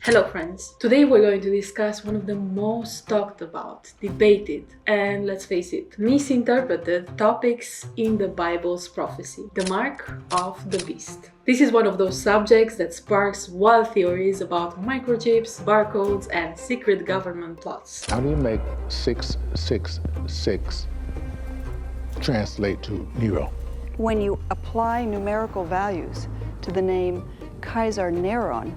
Hello friends! Today we're going to discuss one of the most talked about, debated, and let's face it, misinterpreted topics in the Bible's prophecy, the mark of the beast. This is one of those subjects that sparks wild theories about microchips, barcodes, and secret government plots. How do you make 666 translate to Nero? When you apply numerical values to the name Kaiser Neron,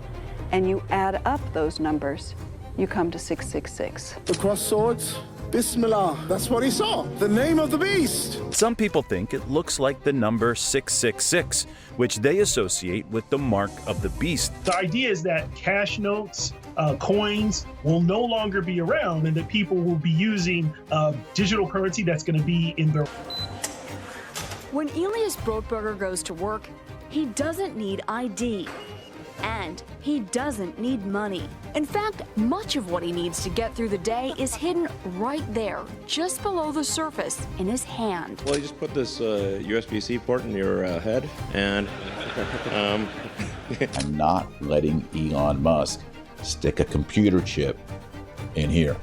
and you add up those numbers, you come to 666. The cross swords, Bismillah, that's what he saw, the name of the beast. Some people think it looks like the number 666, which they associate with the mark of the beast. The idea is that cash notes, coins will no longer be around and that people will be using digital currency that's going to be in their... When Elias Brotberger goes to work, he doesn't need ID. And he doesn't need money. In fact, much of what he needs to get through the day is hidden right there, just below the surface, in his hand. Well, you just put this USB-C port in your head, and I'm not letting Elon Musk stick a computer chip in here.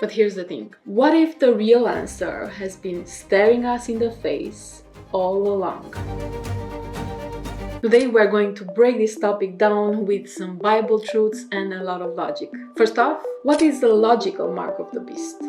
But here's the thing. What if the real answer has been staring us in the face all along? Today we're going to break this topic down with some Bible truths and a lot of logic. First off, what is the logical mark of the beast?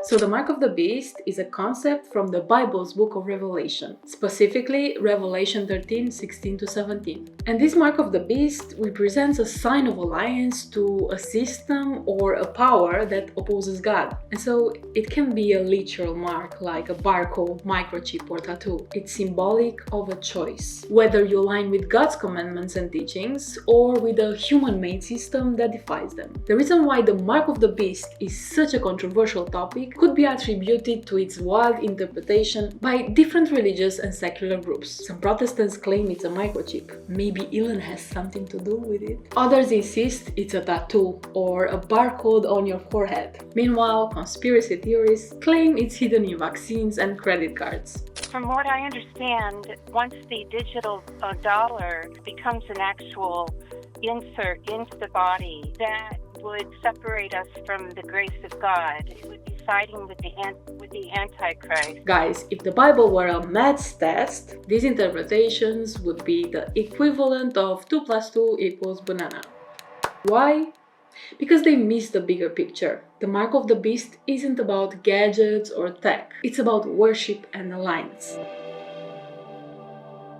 So the mark of the beast is a concept from the Bible's book of Revelation, specifically Revelation 13, 16 to 17. And this mark of the beast represents a sign of alliance to a system or a power that opposes God. And so it can be a literal mark like a barcode, microchip or tattoo. It's symbolic of a choice, whether you align with God's commandments and teachings or with a human-made system that defies them. The reason why the mark of the beast is such a controversial topic could be attributed to its wild interpretation by different religious and secular groups. Some Protestants claim it's a microchip. Maybe Elon has something to do with it. Others insist it's a tattoo or a barcode on your forehead. Meanwhile, conspiracy theorists claim it's hidden in vaccines and credit cards. From what I understand, once the digital dollar becomes an actual insert into the body, that would separate us from the grace of God. It would be siding with the Antichrist. Guys, if the Bible were a maths test, these interpretations would be the equivalent of 2 + 2 = banana. Why? Because they miss the bigger picture. The mark of the beast isn't about gadgets or tech. It's about worship and alliance.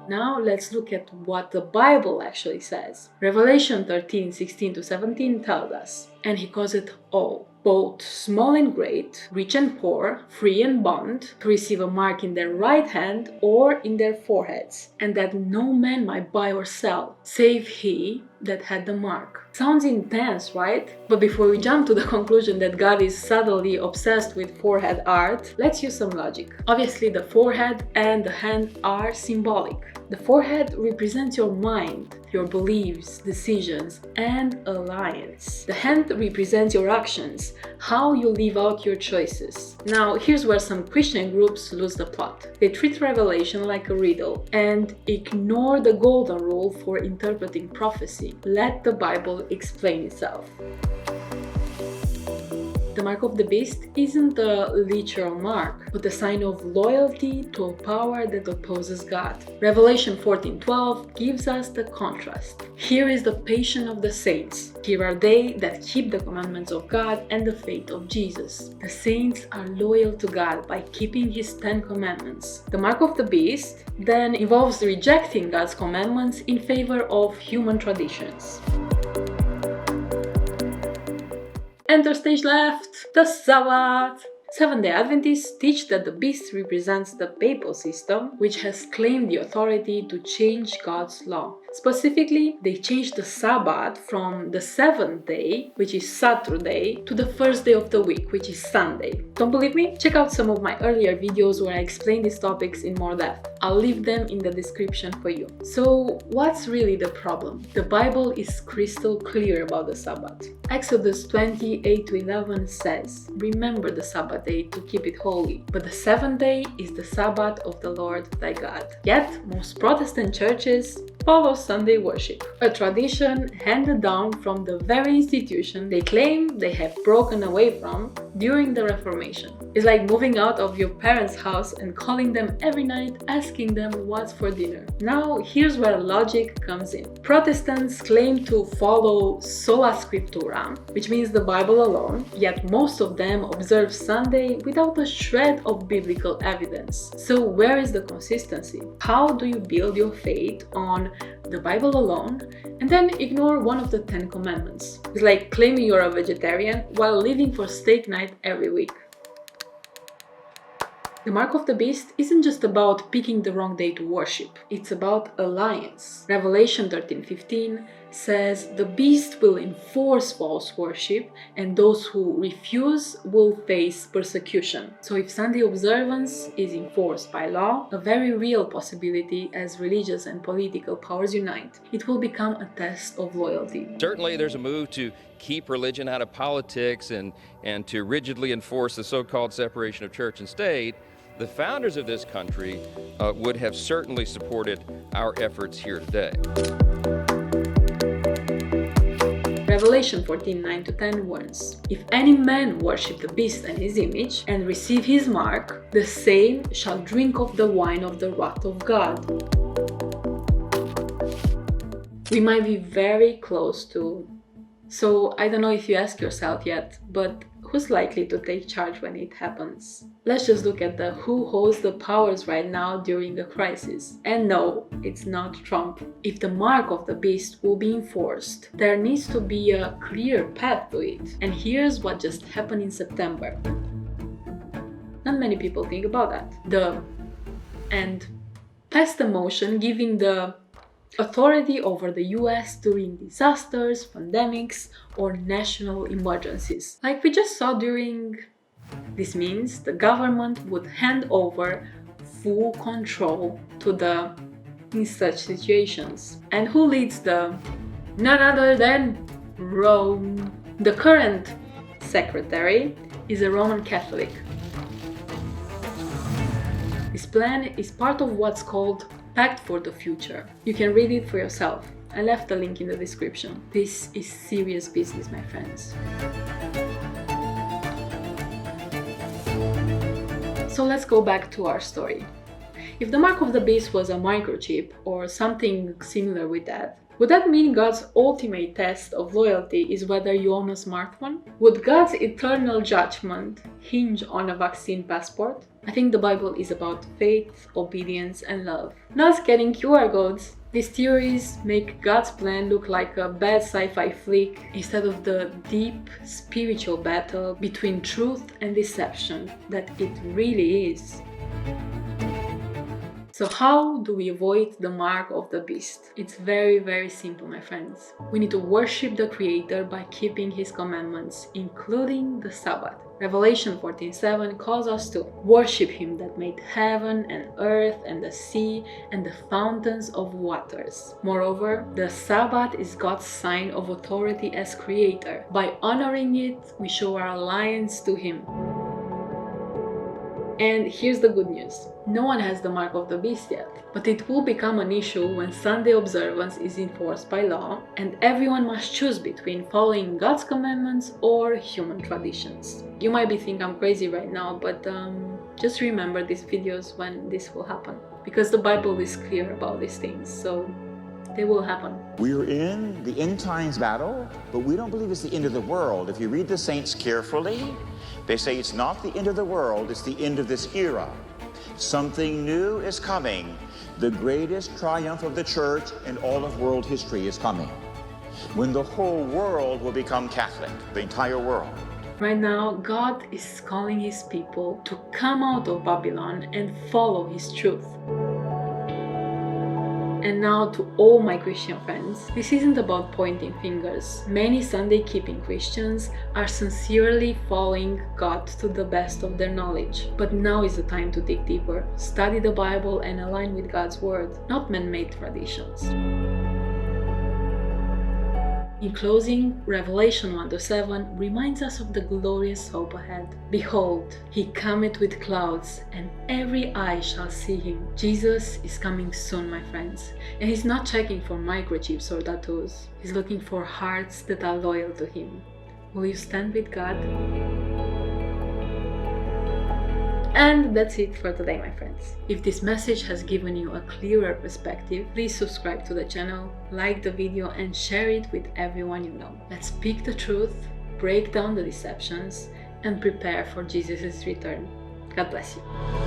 Now let's look at what the Bible actually says. Revelation 13, 16 to 17 tells us, and he calls it all, both small and great, rich and poor, free and bond, to receive a mark in their right hand or in their foreheads, and that no man might buy or sell, save he that had the mark. Sounds intense, right? But before we jump to the conclusion that God is subtly obsessed with forehead art, let's use some logic. Obviously, the forehead and the hand are symbolic. The forehead represents your mind, your beliefs, decisions, and alliance. The hand represents your actions, how you live out your choices. Now, here's where some Christian groups lose the plot. They treat Revelation like a riddle and ignore the golden rule for interpreting prophecy. Let the Bible explain itself. The mark of the beast isn't a literal mark, but a sign of loyalty to a power that opposes God. Revelation 14:12 gives us the contrast. Here is the patience of the saints. Here are they that keep the commandments of God and the faith of Jesus. The saints are loyal to God by keeping His 10 commandments. The mark of the beast then involves rejecting God's commandments in favor of human traditions. Enter stage left, the Sabbath. Seventh-day Adventists teach that the beast represents the papal system, which has claimed the authority to change God's law. Specifically, they changed the Sabbath from the 7th day, which is Saturday, to the first day of the week, which is Sunday. Don't believe me? Check out some of my earlier videos where I explain these topics in more depth. I'll leave them in the description for you. So, what's really the problem? The Bible is crystal clear about the Sabbath. Exodus 28:11 says, "Remember the Sabbath day to keep it holy, but the 7th day is the Sabbath of the Lord thy God." Yet, most Protestant churches follows Sunday worship, a tradition handed down from the very institution they claim they have broken away from during the Reformation. It's like moving out of your parents' house and calling them every night, asking them what's for dinner. Now, here's where logic comes in. Protestants claim to follow sola scriptura, which means the Bible alone, yet most of them observe Sunday without a shred of biblical evidence. So where is the consistency? How do you build your faith on the Bible alone and then ignore one of the 10 commandments? It's like claiming you're a vegetarian while leaving for steak night every week. The mark of the beast isn't just about picking the wrong day to worship, it's about alliance. Revelation 13:15 says the beast will enforce false worship and those who refuse will face persecution. So if Sunday observance is enforced by law, a very real possibility as religious and political powers unite, it will become a test of loyalty. Certainly there's a move to keep religion out of politics and to rigidly enforce the so-called separation of church and state. The founders of this country would have certainly supported our efforts here today. Revelation 14:9-10 warns, "If any man worship the beast and his image, and receive his mark, the same shall drink of the wine of the wrath of God." We might be very close to... So I don't know if you ask yourself yet, but who's likely to take charge when it happens? Let's just look at who holds the powers right now during a crisis. And no, it's not Trump. If the mark of the beast will be enforced, there needs to be a clear path to it. And here's what just happened in September. Not many people think about that. And passed a motion giving the authority over the US during disasters, pandemics, or national emergencies. Like we just saw during... This means the government would hand over full control in such situations. And who leads none other than Rome. The current secretary is a Roman Catholic. This plan is part of what's called Pact for the Future. You can read it for yourself. I left the link in the description. This is serious business, my friends. So let's go back to our story. If the mark of the beast was a microchip or something similar with that, would that mean God's ultimate test of loyalty is whether you own a smartphone? Would God's eternal judgment hinge on a vaccine passport? I think the Bible is about faith, obedience, and love, not getting QR codes. These theories make God's plan look like a bad sci-fi flick instead of the deep spiritual battle between truth and deception that it really is. So how do we avoid the mark of the beast? It's very, very simple, my friends. We need to worship the Creator by keeping His commandments, including the Sabbath. Revelation 14:7 calls us to worship Him that made heaven and earth and the sea and the fountains of waters. Moreover, the Sabbath is God's sign of authority as Creator. By honoring it, we show our alliance to Him. And here's the good news. No one has the mark of the beast yet, but it will become an issue when Sunday observance is enforced by law, and everyone must choose between following God's commandments or human traditions. You might be thinking I'm crazy right now, but just remember these videos when this will happen, because the Bible is clear about these things, so they will happen. We're in the end times battle, but we don't believe it's the end of the world. If you read the saints carefully, they say it's not the end of the world, it's the end of this era. Something new is coming. The greatest triumph of the church in all of world history is coming, when the whole world will become Catholic, the entire world. Right now, God is calling His people to come out of Babylon and follow His truth. And now to all my Christian friends, this isn't about pointing fingers. Many Sunday-keeping Christians are sincerely following God to the best of their knowledge. But now is the time to dig deeper, study the Bible and align with God's Word, not man-made traditions. In closing, Revelation 1-7 reminds us of the glorious hope ahead. Behold, he cometh with clouds, and every eye shall see him. Jesus is coming soon, my friends, and he's not checking for microchips or tattoos. He's looking for hearts that are loyal to him. Will you stand with God? And that's it for today, my friends. If this message has given you a clearer perspective, please subscribe to the channel, like the video, and share it with everyone you know. Let's speak the truth, break down the deceptions, and prepare for Jesus' return. God bless you.